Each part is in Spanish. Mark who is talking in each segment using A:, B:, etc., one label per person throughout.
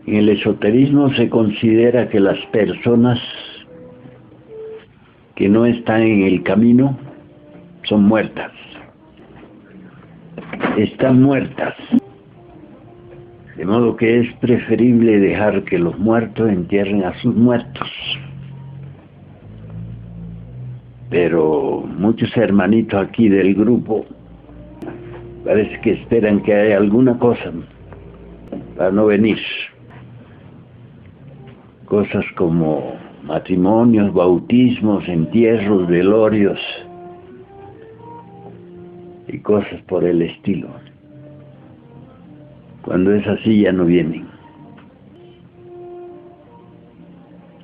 A: En el esoterismo se considera que las personas que no están en el camino son muertas. Están muertas. De modo que es preferible dejar que los muertos entierren a sus muertos. Pero muchos hermanitos aquí del grupo parece que esperan que haya alguna cosa para no venir. Cosas como matrimonios, bautismos, entierros, velorios y cosas por el estilo. Cuando es así ya no vienen.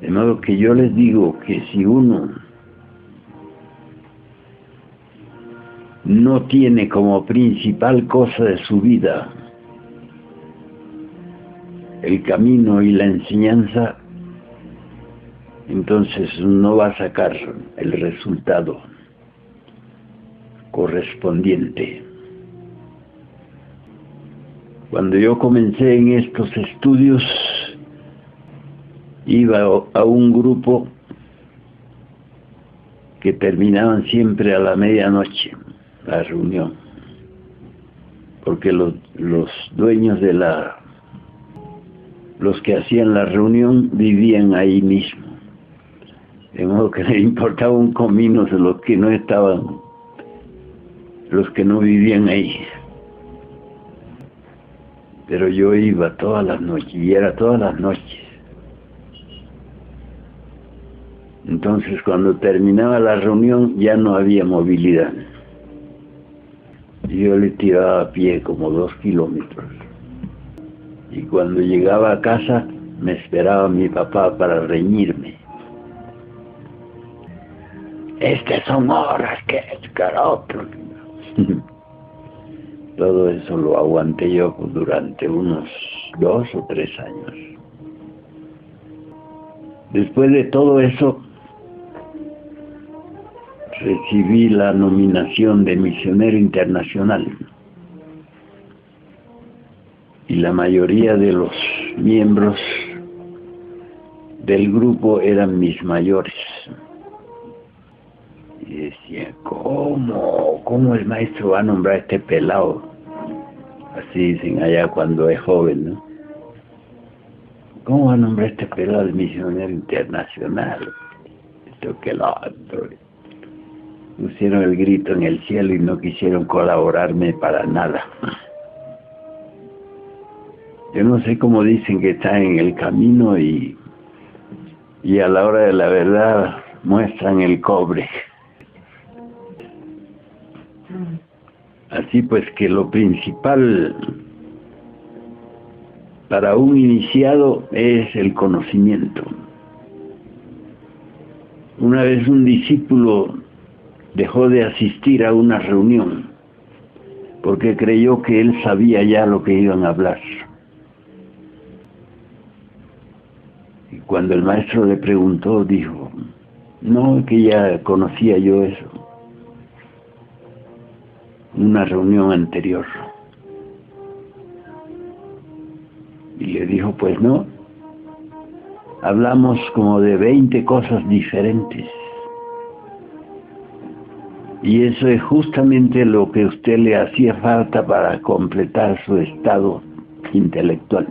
A: De modo que yo les digo que si uno no tiene como principal cosa de su vida el camino y la enseñanza, entonces no va a sacar el resultado correspondiente. Cuando yo comencé en estos estudios, iba a un grupo que terminaban siempre a la medianoche, la reunión, porque los dueños de los que hacían la reunión vivían ahí mismo, de modo que les importaba un comino de los que no estaban, los que no vivían ahí. Pero yo iba todas las noches, y era todas las noches. Entonces cuando terminaba la reunión ya no había movilidad. Yo le tiraba a pie como 2 kilómetros. Y cuando llegaba a casa me esperaba mi papá para reñirme. Estas son horas que es otro. Todo eso lo aguanté yo durante unos 2 o 3 años. Después de todo eso, recibí la nominación de misionero internacional. Y la mayoría de los miembros del grupo eran mis mayores. Y decía, ¿cómo el maestro va a nombrar a este pelado? Así dicen allá cuando es joven, ¿no? ¿Cómo va a nombrar a este pelado el misionero internacional? Esto que lo otro. Pusieron el grito en el cielo y no quisieron colaborarme para nada. Yo no sé cómo dicen que están en el camino y a la hora de la verdad muestran el cobre. Así pues que lo principal para un iniciado es el conocimiento. Una vez un discípulo dejó de asistir a una reunión porque creyó que él sabía ya lo que iban a hablar. Y cuando el maestro le preguntó, dijo, no, que ya conocía yo eso. Una reunión anterior. Y le dijo, pues no, hablamos como de 20 cosas diferentes. Y eso es justamente lo que a usted le hacía falta para completar su estado intelectual.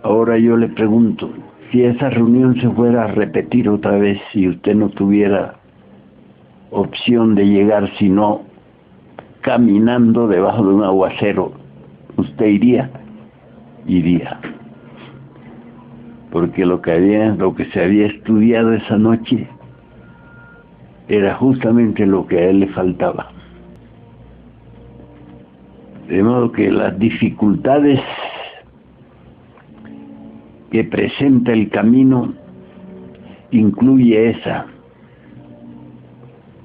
A: Ahora yo le pregunto, si esa reunión se fuera a repetir otra vez, si usted no tuviera opción de llegar sino caminando debajo de un aguacero, ¿usted iría? Iría. Porque lo que se había estudiado esa noche era justamente lo que a él le faltaba. De modo que las dificultades que presenta el camino incluye esa,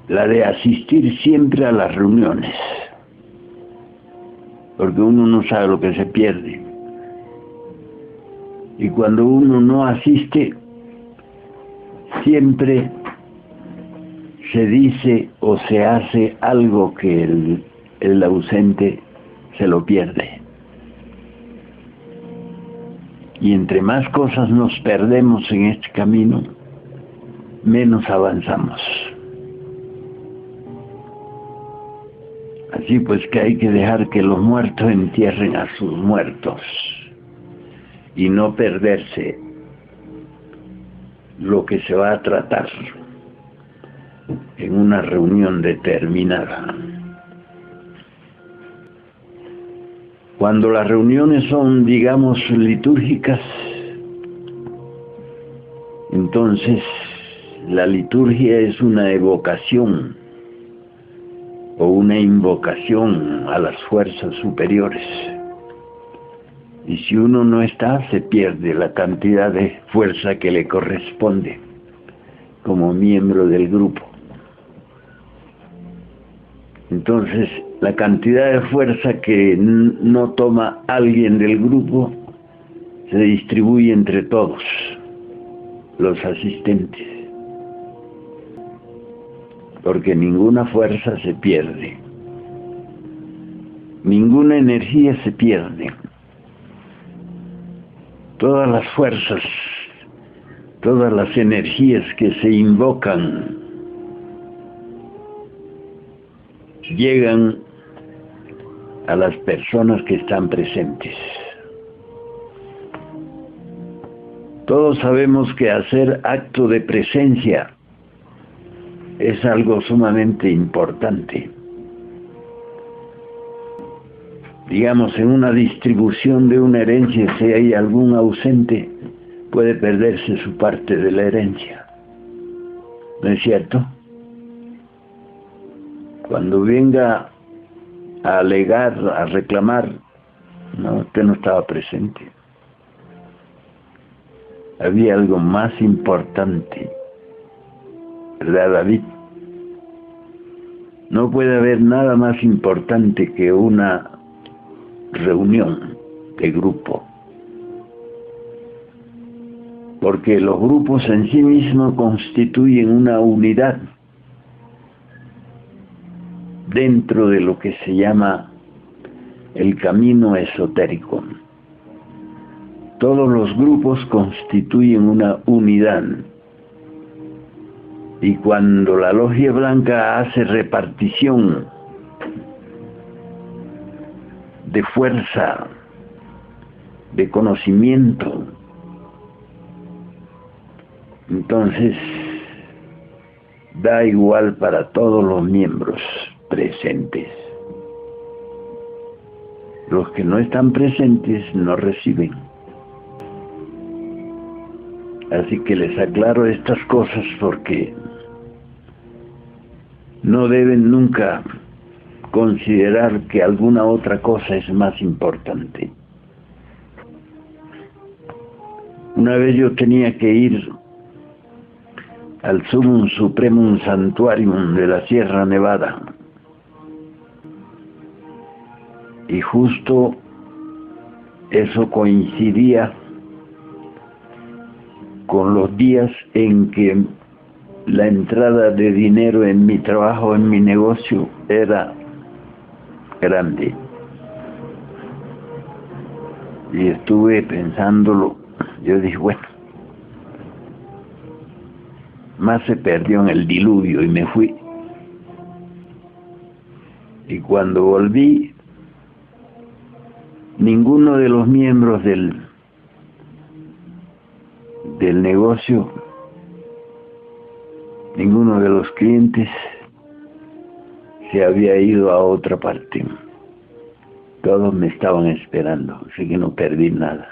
A: la de asistir siempre a las reuniones, porque uno no sabe lo que se pierde. Y cuando uno no asiste, siempre se dice o se hace algo que el ausente se lo pierde. Y entre más cosas nos perdemos en este camino, menos avanzamos. Así pues que hay que dejar que los muertos entierren a sus muertos y no perderse lo que se va a tratar en una reunión determinada. Cuando las reuniones son, digamos, litúrgicas, entonces la liturgia es una evocación o una invocación a las fuerzas superiores. Y si uno no está, se pierde la cantidad de fuerza que le corresponde como miembro del grupo. Entonces, la cantidad de fuerza que no toma alguien del grupo se distribuye entre todos los asistentes, porque ninguna fuerza se pierde, ninguna energía se pierde. Todas las fuerzas, todas las energías que se invocan llegan a las personas que están presentes. Todos sabemos que hacer acto de presencia es algo sumamente importante. Digamos, en una distribución de una herencia, si hay algún ausente, puede perderse su parte de la herencia. ¿No es cierto? Cuando venga a alegar, a reclamar, no, usted no estaba presente. Había algo más importante, ¿verdad, David? No puede haber nada más importante que una reunión de grupo, porque los grupos en sí mismos constituyen una unidad dentro de lo que se llama el camino esotérico. Todos los grupos constituyen una unidad, y cuando la Logia Blanca hace repartición de fuerza, de conocimiento, entonces da igual para todos los miembros presentes. Los que no están presentes no reciben. Así que les aclaro estas cosas porque no deben nunca considerar que alguna otra cosa es más importante. Una vez yo tenía que ir al Sumum Supremum Santuarium de la Sierra Nevada, y justo eso coincidía con los días en que la entrada de dinero en mi trabajo, en mi negocio, era grande. Y estuve pensándolo. Yo dije, bueno, más se perdió en el diluvio, y me fui. Y cuando volví, ninguno de los miembros del negocio, ninguno de los clientes se había ido a otra parte. Todos me estaban esperando, así que no perdí nada.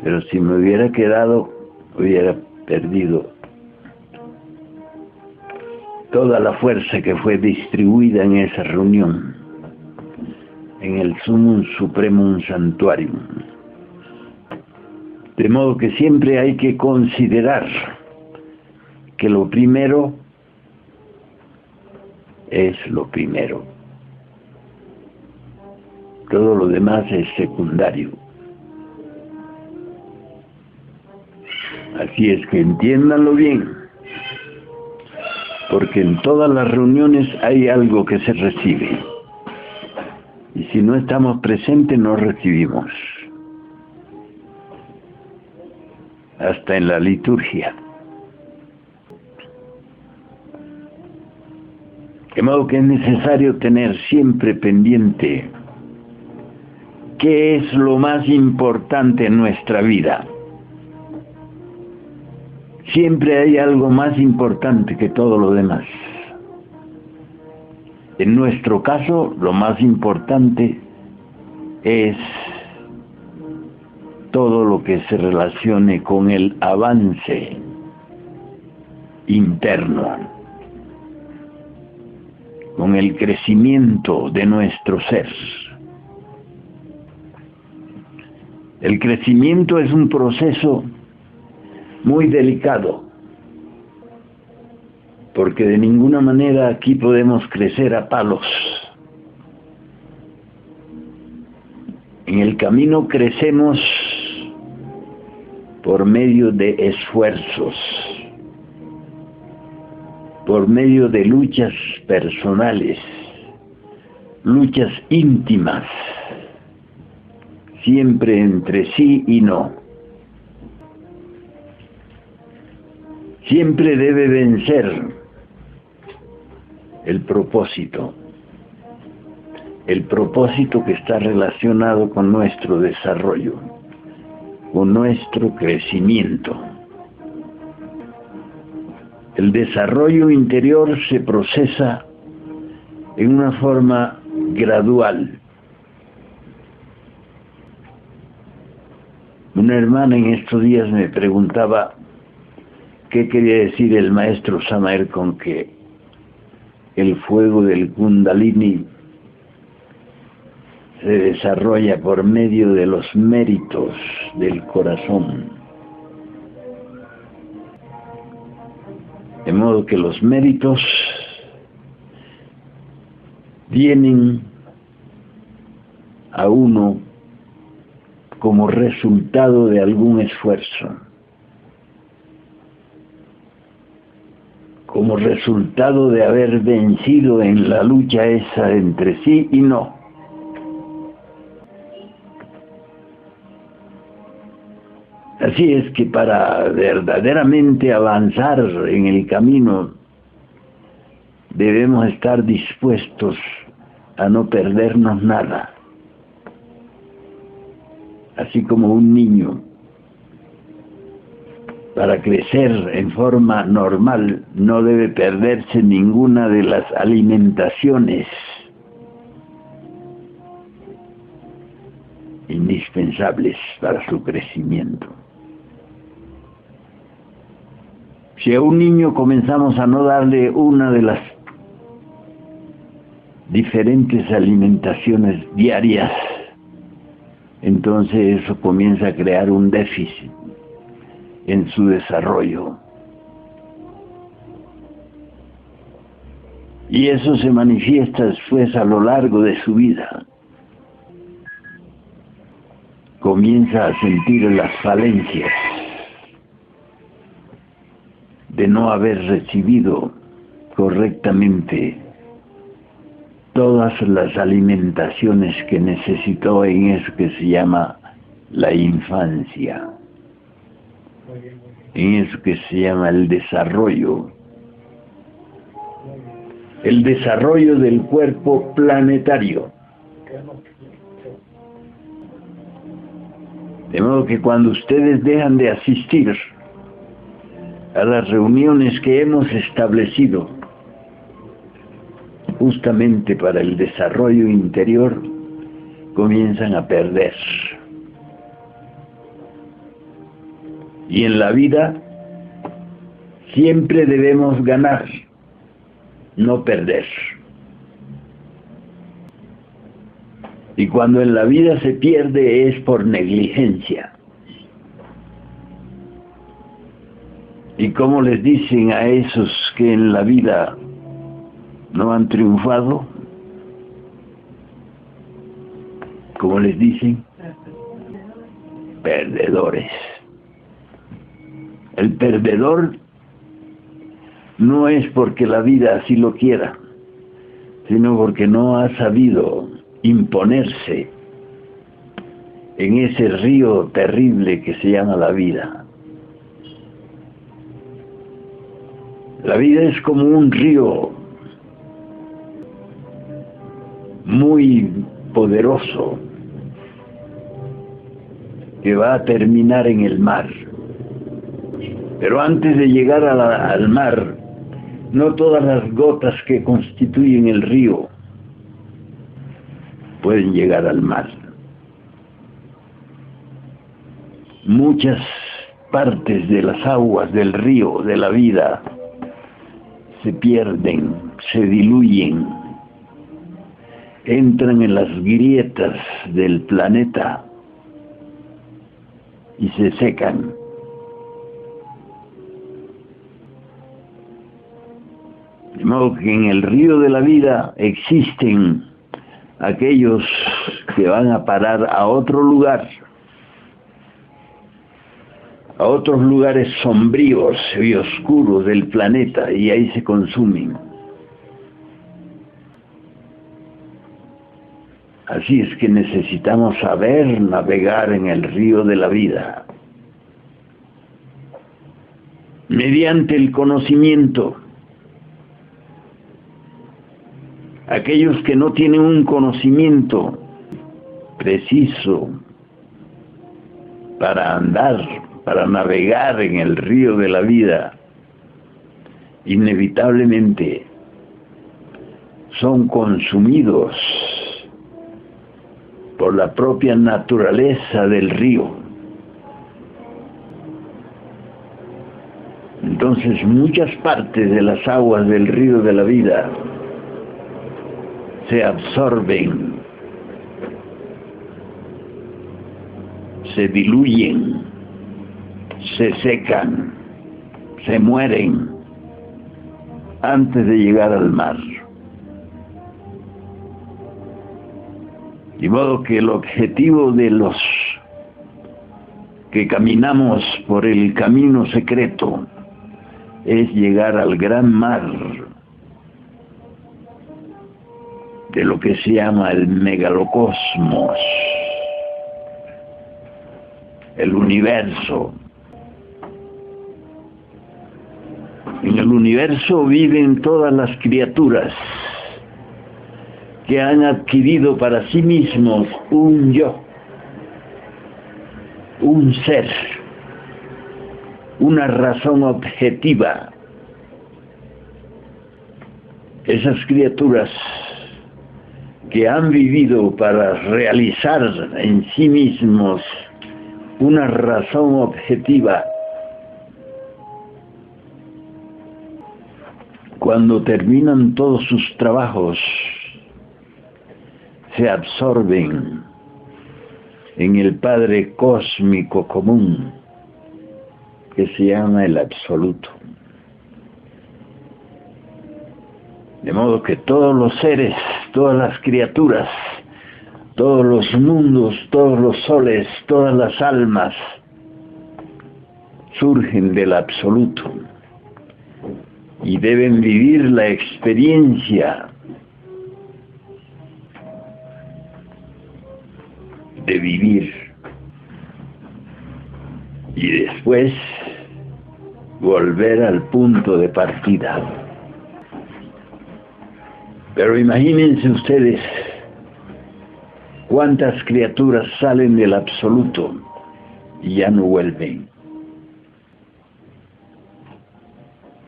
A: Pero si me hubiera quedado, hubiera perdido toda la fuerza que fue distribuida en esa reunión, en el Sumum Supremum Santuarium. De modo que siempre hay que considerar que lo primero es lo primero. Todo lo demás es secundario. Así es que entiéndanlo bien, porque en todas las reuniones hay algo que se recibe, y si no estamos presentes no recibimos. hasta en la liturgia. De modo que es necesario tener siempre pendiente qué es lo más importante en nuestra vida. Siempre hay algo más importante que todo lo demás. En nuestro caso, lo más importante es todo lo que se relacione con el avance interno, con el crecimiento de nuestro ser. El crecimiento es un proceso muy delicado, porque de ninguna manera aquí podemos crecer a palos. En el camino crecemos por medio de esfuerzos, por medio de luchas personales, luchas íntimas, siempre entre sí y no. Siempre debe vencer el propósito que está relacionado con nuestro desarrollo, con nuestro crecimiento. El desarrollo interior se procesa en una forma gradual. Una hermana en estos días me preguntaba qué quería decir el maestro Samael con que el fuego del Kundalini se desarrolla por medio de los méritos del corazón. De modo que los méritos vienen a uno como resultado de algún esfuerzo, como resultado de haber vencido en la lucha esa entre sí y no. Así es que para verdaderamente avanzar en el camino debemos estar dispuestos a no perdernos nada. Así como un niño, para crecer en forma normal, no debe perderse ninguna de las alimentaciones indispensables para su crecimiento. Si a un niño comenzamos a no darle una de las diferentes alimentaciones diarias, entonces eso comienza a crear un déficit en su desarrollo. Y eso se manifiesta después a lo largo de su vida. Comienza a sentir las falencias de no haber recibido correctamente todas las alimentaciones que necesitó en eso que se llama la infancia, en eso que se llama el desarrollo del cuerpo planetario. De modo que cuando ustedes dejan de asistir a las reuniones que hemos establecido justamente para el desarrollo interior, comienzan a perder. Y en la vida siempre debemos ganar, no perder. Y cuando en la vida se pierde es por negligencia. ¿Y cómo les dicen a esos que en la vida no han triunfado? ¿Cómo les dicen? Perdedores. El perdedor no es porque la vida así lo quiera, sino porque no ha sabido imponerse en ese río terrible que se llama la vida. La vida es como un río muy poderoso que va a terminar en el mar. Pero antes de llegar al mar, no todas las gotas que constituyen el río pueden llegar al mar. Muchas partes de las aguas del río de la vida se pierden, se diluyen, entran en las grietas del planeta y se secan. De modo que en el río de la vida existen aquellos que van a parar a otro lugar, a otros lugares sombríos y oscuros del planeta, y ahí se consumen. Así es que necesitamos saber navegar en el río de la vida mediante el conocimiento. Aquellos que no tienen un conocimiento preciso para andar, para navegar en el río de la vida, inevitablemente son consumidos por la propia naturaleza del río. Entonces muchas partes de las aguas del río de la vida se absorben, se diluyen, se secan, se mueren antes de llegar al mar. De modo que el objetivo de los que caminamos por el camino secreto es llegar al gran mar de lo que se llama el megalocosmos, el universo. En el universo viven todas las criaturas que han adquirido para sí mismos un yo, un ser, una razón objetiva. Esas criaturas que han vivido para realizar en sí mismos una razón objetiva, cuando terminan todos sus trabajos, se absorben en el Padre cósmico común, que se llama el Absoluto. De modo que todos los seres, todas las criaturas, todos los mundos, todos los soles, todas las almas, surgen del Absoluto y deben vivir la experiencia de vivir y después volver al punto de partida. Pero imagínense ustedes cuántas criaturas salen del Absoluto y ya no vuelven.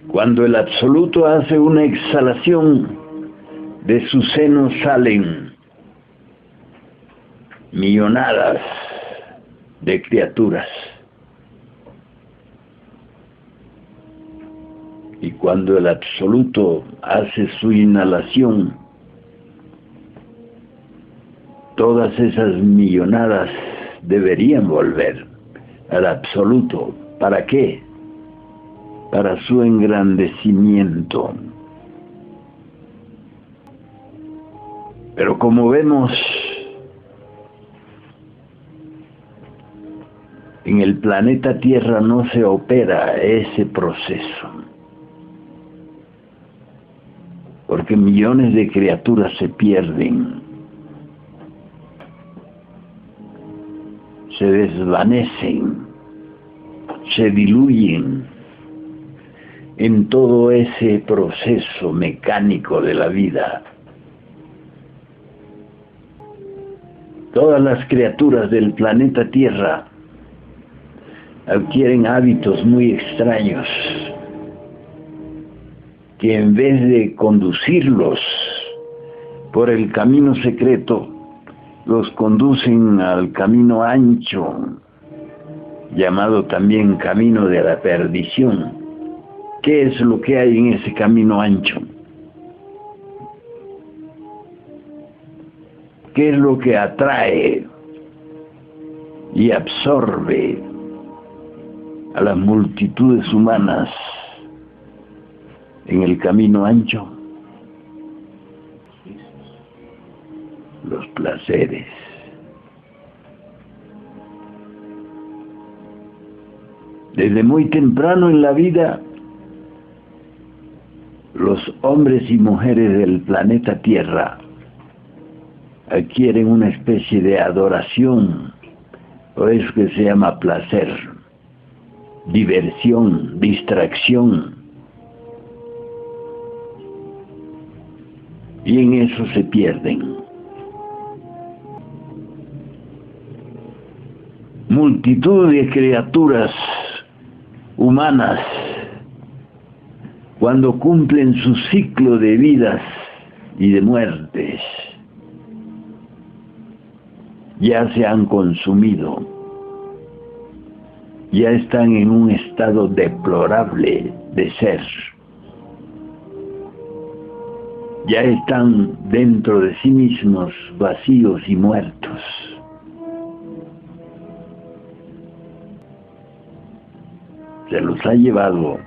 A: Cuando el Absoluto hace una exhalación, de su seno salen millonadas de criaturas. Y cuando el Absoluto hace su inhalación, todas esas millonadas deberían volver al Absoluto. ¿Para qué? Para su engrandecimiento. Pero como vemos, en el planeta Tierra no se opera ese proceso, porque millones de criaturas se pierden, se desvanecen, se diluyen en todo ese proceso mecánico de la vida. Todas las criaturas del planeta Tierra adquieren hábitos muy extraños que en vez de conducirlos por el camino secreto, los conducen al camino ancho, llamado también camino de la perdición. ¿Qué es lo que hay en ese camino ancho? ¿Qué es lo que atrae y absorbe a las multitudes humanas en el camino ancho? Los placeres. Desde muy temprano en la vida, los hombres y mujeres del planeta Tierra adquieren una especie de adoración, por eso que se llama placer, diversión, distracción, y en eso se pierden. Multitud de criaturas humanas, cuando cumplen su ciclo de vidas y de muertes, ya se han consumido, ya están en un estado deplorable de ser, ya están dentro de sí mismos vacíos y muertos. Se los ha llevado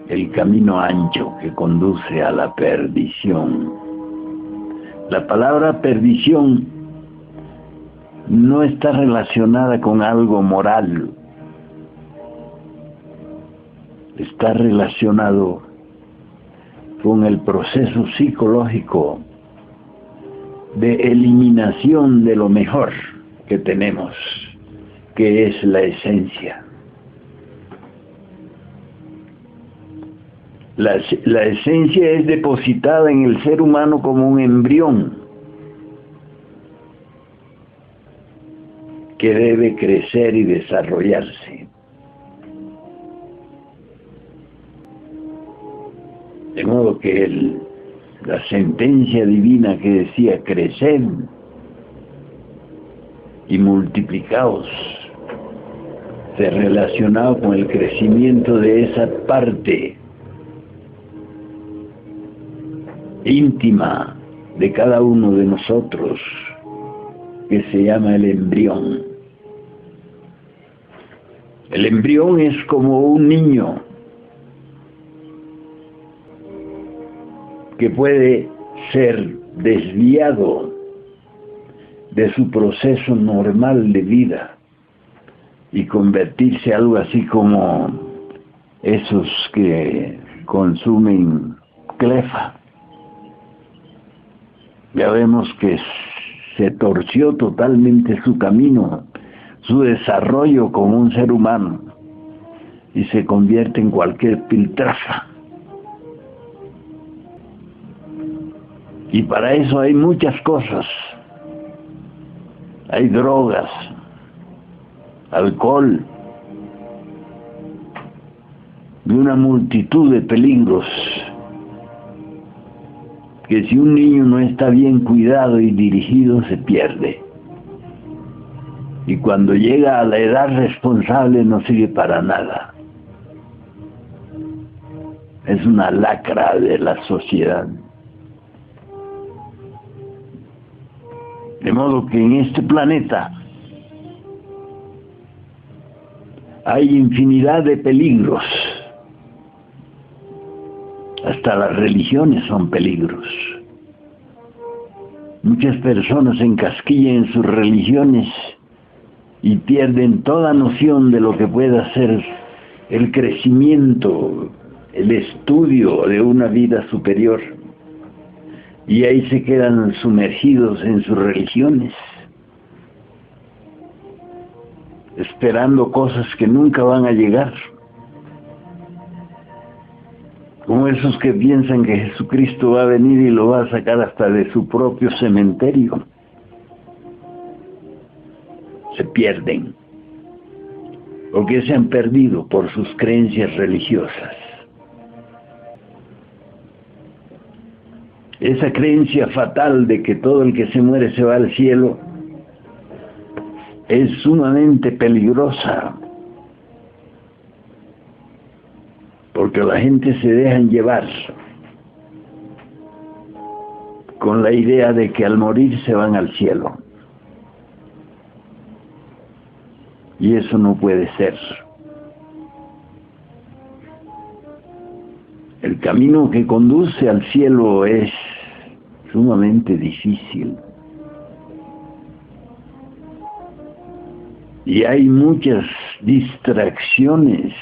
A: el camino ancho que conduce a la perdición. La palabra perdición no está relacionada con algo moral, está relacionado con el proceso psicológico de eliminación de lo mejor que tenemos, que es la esencia. La esencia es depositada en el ser humano como un embrión que debe crecer y desarrollarse. De modo que la sentencia divina que decía creced y multiplicaos se relacionaba con el crecimiento de esa parte íntima de cada uno de nosotros, que se llama el embrión. El embrión es como un niño que puede ser desviado de su proceso normal de vida y convertirse en algo así como esos que consumen clefa. Ya vemos que se torció totalmente su camino, su desarrollo como un ser humano, y se convierte en cualquier piltrafa. Y para eso hay muchas cosas. Hay drogas, alcohol, y una multitud de peligros que si un niño no está bien cuidado y dirigido se pierde. Y cuando llega a la edad responsable no sirve para nada. Es una lacra de la sociedad. De modo que en este planeta hay infinidad de peligros. Hasta las religiones son peligros. Muchas personas se encasquillan en sus religiones y pierden toda noción de lo que pueda ser el crecimiento, el estudio de una vida superior. Y ahí se quedan sumergidos en sus religiones, esperando cosas que nunca van a llegar. como esos que piensan que Jesucristo va a venir y lo va a sacar hasta de su propio cementerio. Se pierden, porque se han perdido por sus creencias religiosas. Esa creencia fatal de que todo el que se muere se va al cielo es sumamente peligrosa, porque la gente se deja llevar con la idea de que al morir se van al cielo. Y eso no puede ser. El camino que conduce al cielo es sumamente difícil. Y hay muchas distracciones.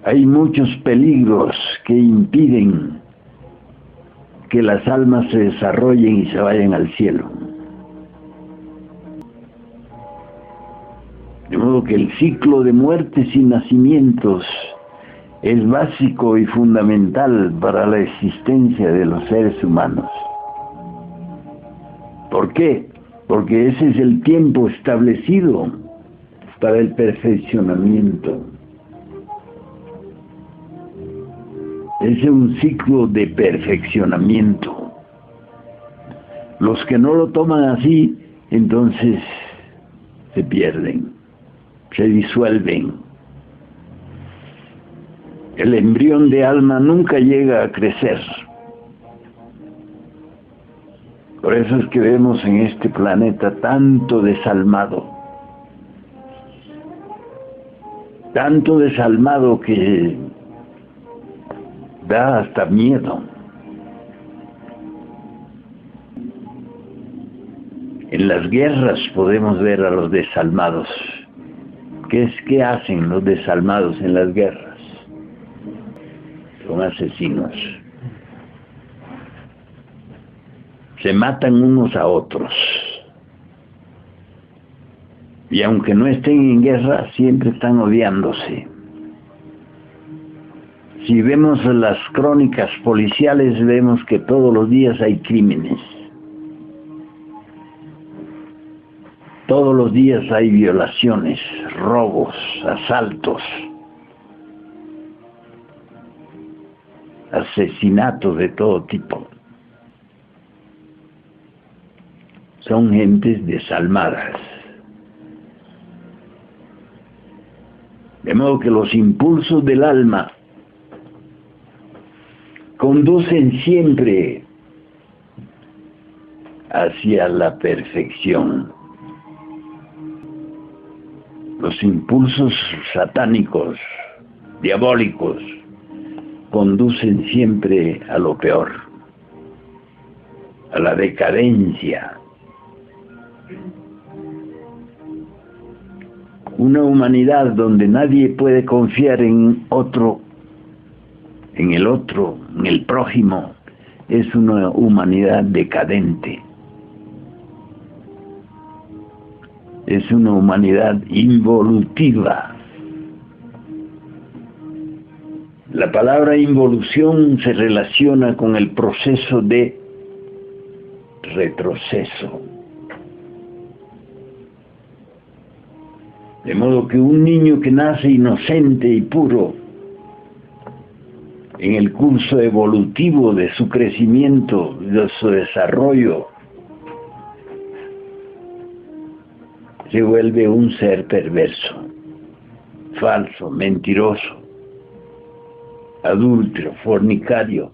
A: Hay muchos peligros que impiden que las almas se desarrollen y se vayan al cielo. De modo que el ciclo de muertes y nacimientos es básico y fundamental para la existencia de los seres humanos. ¿Por qué? Porque ese es el tiempo establecido para el perfeccionamiento. Es un ciclo de perfeccionamiento. Los que no lo toman así, entonces se pierden, se disuelven. El embrión de alma nunca llega a crecer. Por eso es que vemos en este planeta tanto desalmado que da hasta miedo. En las guerras podemos ver a los desalmados. ¿Qué hacen los desalmados en las guerras? Son asesinos. Se matan unos a otros. Y aunque no estén en guerra, siempre están odiándose. Si vemos las crónicas policiales, vemos que todos los días hay crímenes. Todos los días hay violaciones, robos, asaltos, asesinatos de todo tipo. Son gentes desalmadas. De modo que los impulsos del alma conducen siempre hacia la perfección. Los impulsos satánicos, diabólicos, conducen siempre a lo peor, a la decadencia. Una humanidad donde nadie puede confiar en otro, en el prójimo, es una humanidad decadente. Es una humanidad involutiva. La palabra involución se relaciona con el proceso de retroceso. De modo que un niño que nace inocente y puro, en el curso evolutivo de su crecimiento, de su desarrollo, se vuelve un ser perverso, falso, mentiroso, adúltero, fornicario,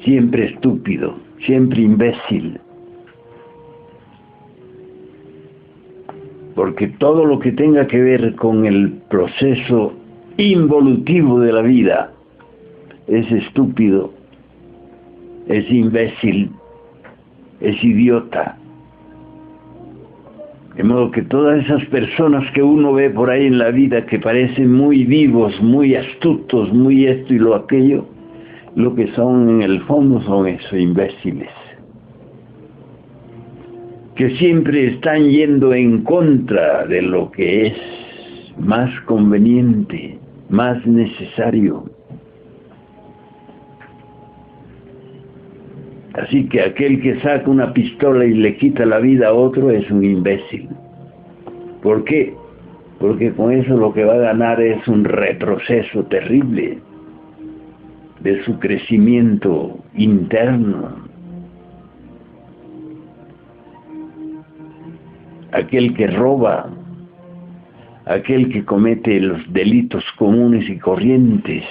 A: siempre estúpido, siempre imbécil. Porque todo lo que tenga que ver con el proceso involutivo de la vida es estúpido, es imbécil, es idiota. De modo que todas esas personas que uno ve por ahí en la vida que parecen muy vivos, muy astutos, muy esto y lo aquello, lo que son en el fondo son esos imbéciles, que siempre están yendo en contra de lo que es más conveniente, más necesario. Así que aquel que saca una pistola y le quita la vida a otro es un imbécil. ¿Por qué? Porque con eso lo que va a ganar es un retroceso terrible de su crecimiento interno. Aquel que roba, aquel que comete los delitos comunes y corrientes,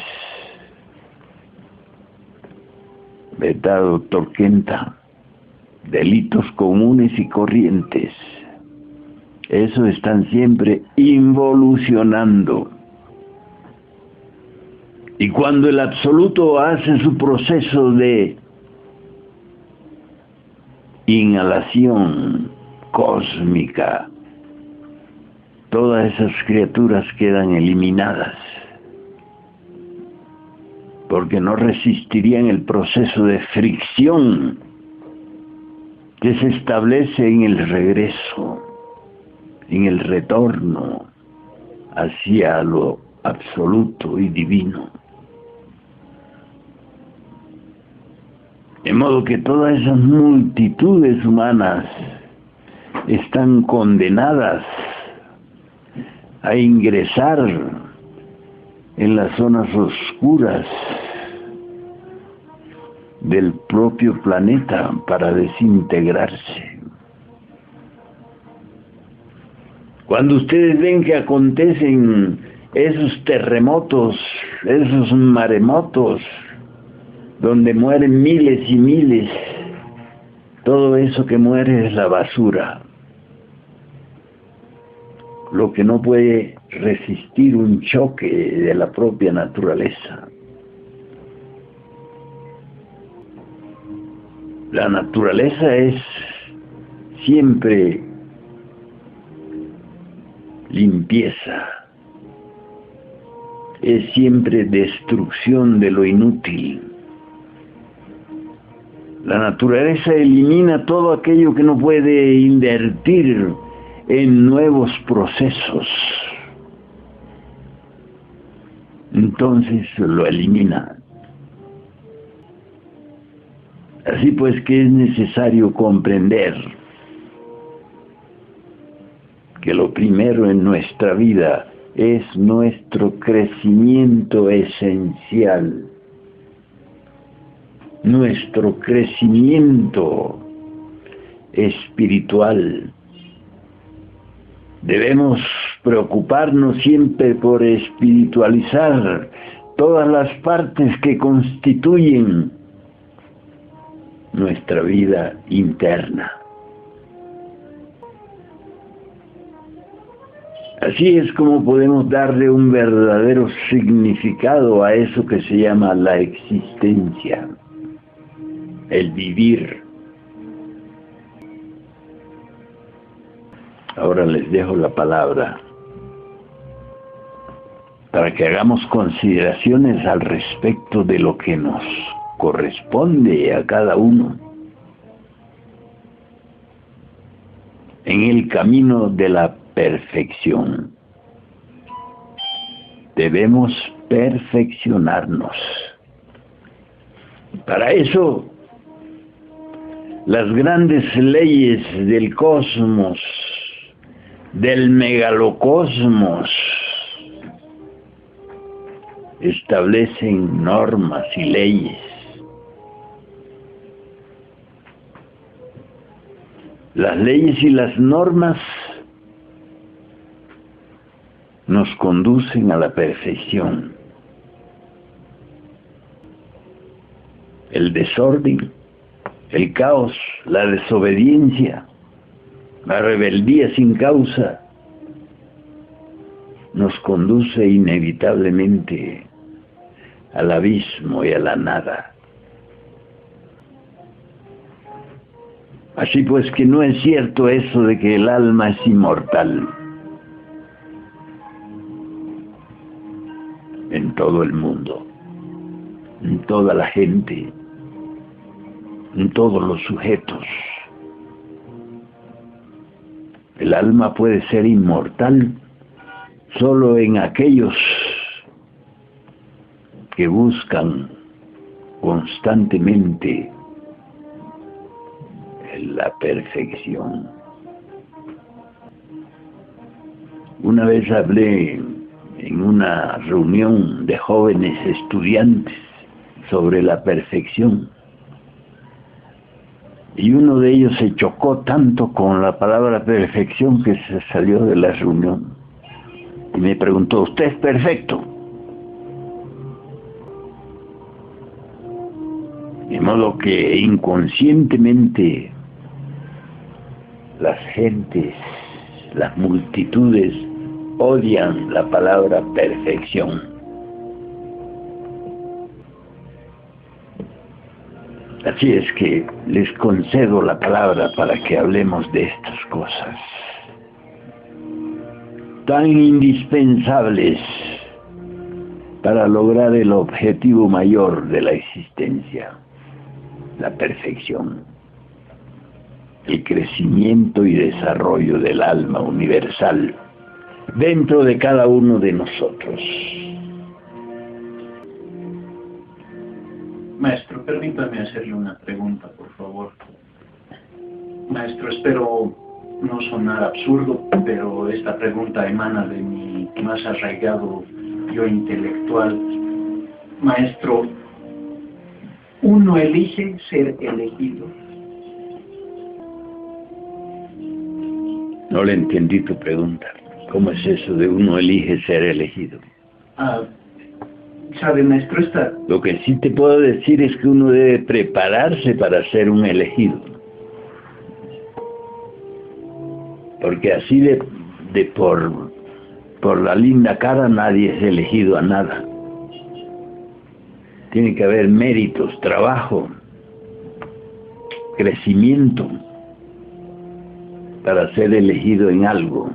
A: ¿verdad, doctor Kenta? Delitos comunes y corrientes. Eso están siempre involucionando. Y cuando el absoluto hace su proceso de inhalación cósmica, todas esas criaturas quedan eliminadas, porque no resistirían el proceso de fricción que se establece en el regreso, en el retorno hacia lo absoluto y divino. De modo que todas esas multitudes humanas están condenadas a ingresar en las zonas oscuras del propio planeta para desintegrarse. Cuando ustedes ven que acontecen esos terremotos, esos maremotos, donde mueren miles y miles, todo eso que muere es la basura, lo que no puede resistir un choque de la propia naturaleza. La naturaleza es siempre limpieza, es siempre destrucción de lo inútil. La naturaleza elimina todo aquello que no puede invertir en nuevos procesos. Entonces lo elimina. Así pues que es necesario comprender que lo primero en nuestra vida es nuestro crecimiento esencial, nuestro crecimiento espiritual. Debemos preocuparnos siempre por espiritualizar todas las partes que constituyen nuestra vida interna. Así es como podemos darle un verdadero significado a eso que se llama la existencia, el vivir. Ahora les dejo la palabra para que hagamos consideraciones al respecto de lo que nos corresponde a cada uno en el camino de la perfección. Debemos perfeccionarnos. Para eso, las grandes leyes del cosmos, del megalocosmos, establecen normas y leyes. Las leyes y las normas nos conducen a la perfección. El desorden, el caos, la desobediencia, la rebeldía sin causa, nos conduce inevitablemente al abismo y a la nada. Así pues que no es cierto eso de que el alma es inmortal. En todo el mundo, en toda la gente, en todos los sujetos. El alma puede ser inmortal solo en aquellos que buscan constantemente la perfección. Una vez hablé en una reunión de jóvenes estudiantes sobre la perfección, y uno de ellos se chocó tanto con la palabra perfección que se salió de la reunión y me preguntó: ¿usted es perfecto? De modo que inconscientemente las gentes, las multitudes odian la palabra perfección. Así es que les concedo la palabra para que hablemos de estas cosas tan indispensables para lograr el objetivo mayor de la existencia, la perfección, el crecimiento y desarrollo del alma universal dentro de cada uno de nosotros.
B: Maestro, permítame hacerle una pregunta, por favor. Maestro, espero no sonar absurdo, pero esta pregunta emana de mi más arraigado yo intelectual. Maestro, ¿uno elige ser elegido?
A: No le entendí tu pregunta. ¿Cómo es eso de uno elige ser elegido?
B: ¿Sabe, maestro?
A: Lo que sí te puedo decir es que uno debe prepararse para ser un elegido. Porque así por la linda cara nadie es elegido a nada. Tiene que haber méritos, trabajo, crecimiento para ser elegido en algo.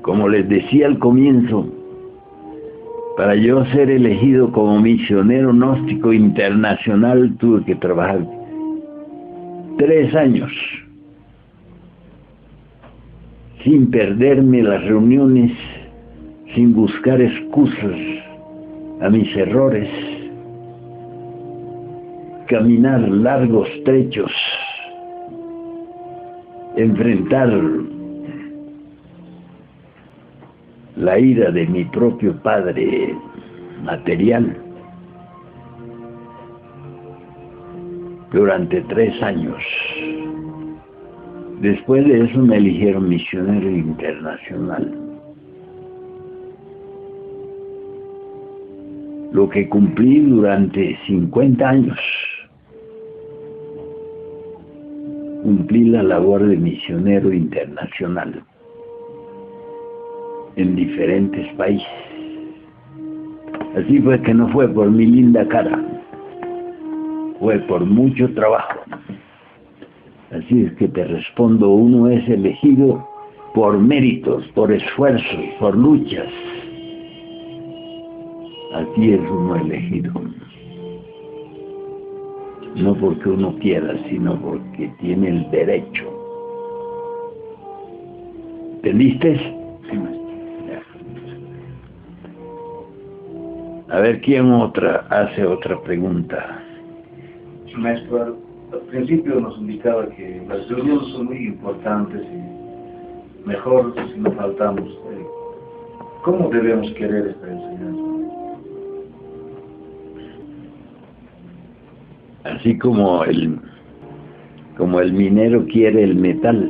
A: Como les decía al comienzo, para yo ser elegido como misionero gnóstico internacional tuve que trabajar 3 años sin perderme las reuniones, sin buscar excusas a mis errores, caminar largos trechos, enfrentar la ira de mi propio padre material durante 3 años. Después de eso me eligieron misionero internacional. Lo que cumplí durante 50 años. Cumplí la labor de misionero internacional en diferentes países. Así fue que no fue por mi linda cara, fue por mucho trabajo. Así es que te respondo, uno es elegido por méritos, por esfuerzos, por luchas. Así es uno elegido. No porque uno quiera, sino porque tiene el derecho. ¿Entendiste?
B: Sí, maestro.
A: A ver, ¿quién hace otra pregunta?
B: Maestro, al principio nos indicaba que las reuniones son muy importantes y mejor si no faltamos. ¿Cómo debemos querer esta enseñanza?
A: Así como el minero quiere el metal.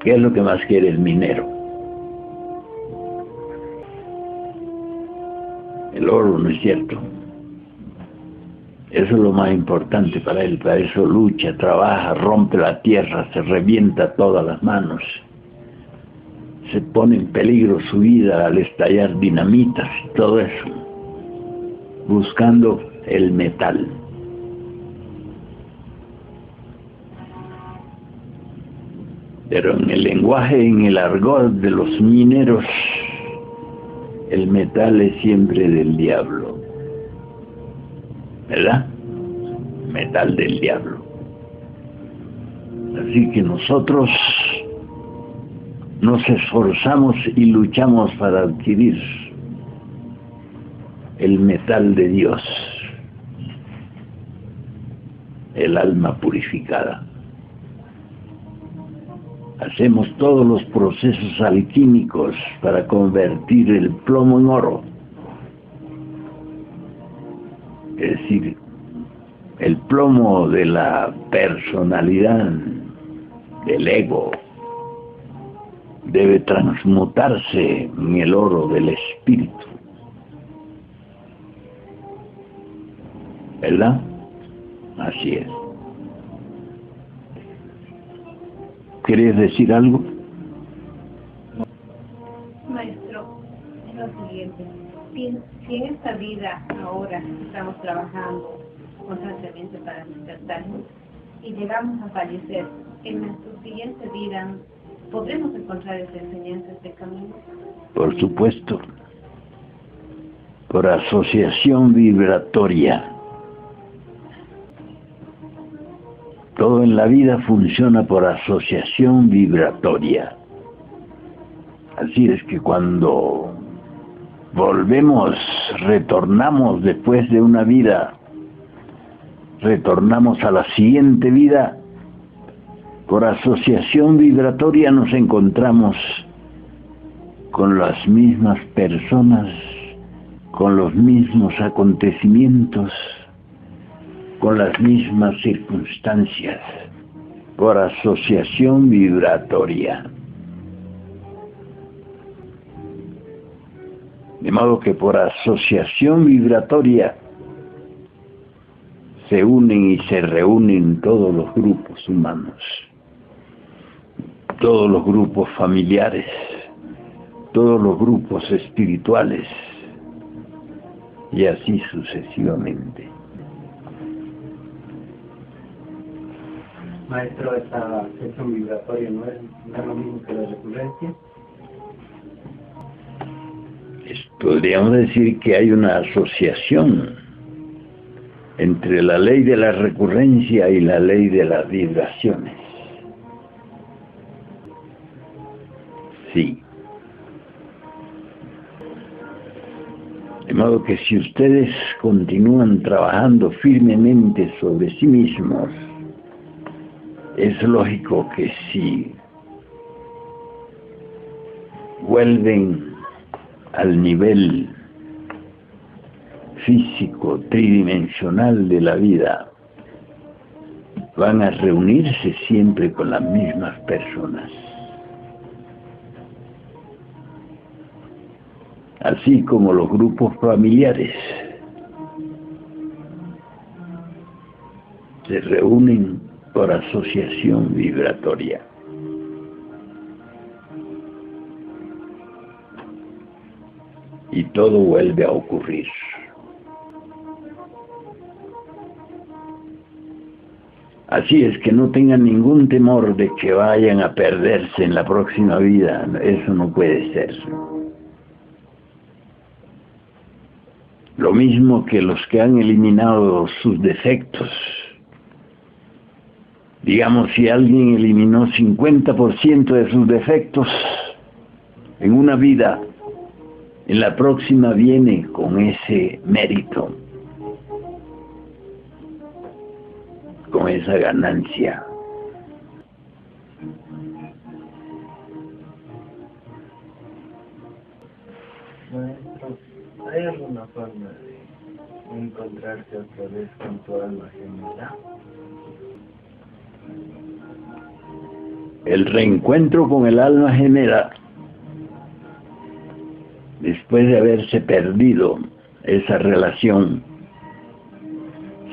A: ¿Qué es lo que más quiere el minero? El oro, ¿no es cierto? Eso es lo más importante para él. Para eso lucha, trabaja, rompe la tierra, se revienta todas las manos. Se pone en peligro su vida al estallar dinamitas y todo eso, buscando el metal. Pero en el lenguaje, en el argot de los mineros, el metal es siempre del diablo, ¿verdad? Metal del diablo. Así que nosotros nos esforzamos y luchamos para adquirir el metal de Dios, el alma purificada. Hacemos todos los procesos alquímicos para convertir el plomo en oro. Es decir, el plomo de la personalidad, del ego, debe transmutarse en el oro del espíritu. ¿Verdad? Así es. ¿Querías decir algo?
C: Maestro, es lo siguiente. Si en esta vida ahora estamos trabajando constantemente para despertarnos y llegamos a fallecer, en nuestra siguiente vida, ¿podremos encontrar esa enseñanza, este camino?
A: Por supuesto. Por asociación vibratoria. Todo en la vida funciona por asociación vibratoria. Así es que cuando volvemos, retornamos después de una vida, retornamos a la siguiente vida, por asociación vibratoria nos encontramos con las mismas personas, con los mismos acontecimientos, con las mismas circunstancias, por asociación vibratoria. De modo que por asociación vibratoria se unen y se reúnen todos los grupos humanos, todos los grupos familiares, todos los grupos espirituales, y así sucesivamente.
D: Maestro, esa asociación vibratoria no es lo mismo que la recurrencia.
A: Podríamos decir que hay una asociación entre la ley de la recurrencia y la ley de las vibraciones. Sí. De modo que si ustedes continúan trabajando firmemente sobre sí mismos, es lógico que si vuelven al nivel físico tridimensional de la vida, van a reunirse siempre con las mismas personas. Así como los grupos familiares se reúnen por asociación vibratoria. Y todo vuelve a ocurrir. Así es que no tengan ningún temor de que vayan a perderse en la próxima vida. Eso no puede ser. Lo mismo que los que han eliminado sus defectos. Digamos, si alguien eliminó 50% de sus defectos en una vida, en la próxima viene con ese mérito, con esa ganancia.
D: Maestro, ¿hay alguna forma de encontrarse otra vez con tu alma gemela?
A: El reencuentro con el alma gemela, después de haberse perdido esa relación,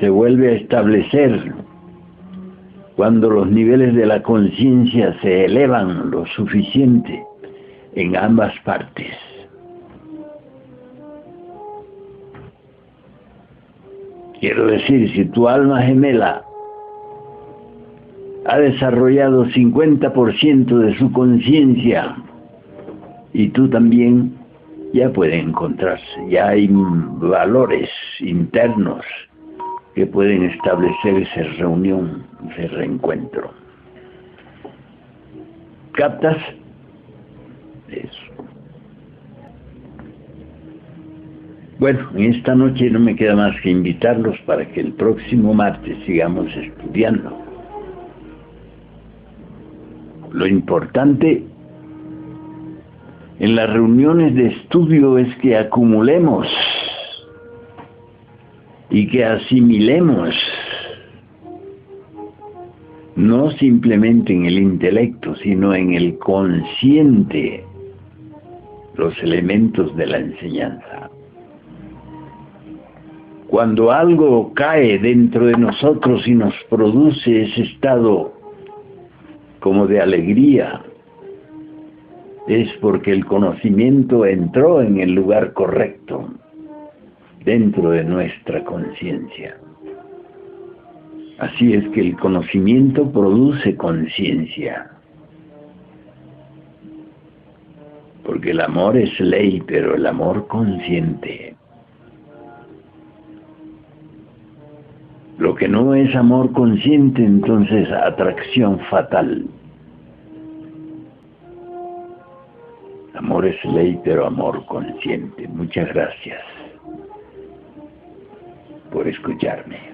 A: se vuelve a establecer cuando los niveles de la conciencia se elevan lo suficiente en ambas partes. Quiero decir, si tu alma gemela ha desarrollado 50% de su conciencia y tú también, ya pueden encontrarse, ya hay valores internos que pueden establecer esa reunión, ese reencuentro. ¿Captas? Bueno, en esta noche no me queda más que invitarlos para que el próximo martes sigamos estudiando. Lo importante en las reuniones de estudio es que acumulemos y que asimilemos, no simplemente en el intelecto, sino en el consciente, los elementos de la enseñanza. Cuando algo cae dentro de nosotros y nos produce ese estado como de alegría, es porque el conocimiento entró en el lugar correcto, dentro de nuestra conciencia. Así es que el conocimiento produce conciencia. Porque el amor es ley, pero el amor consciente. Lo que no es amor consciente, entonces atracción fatal. Amor es ley, pero amor consciente. Muchas gracias por escucharme.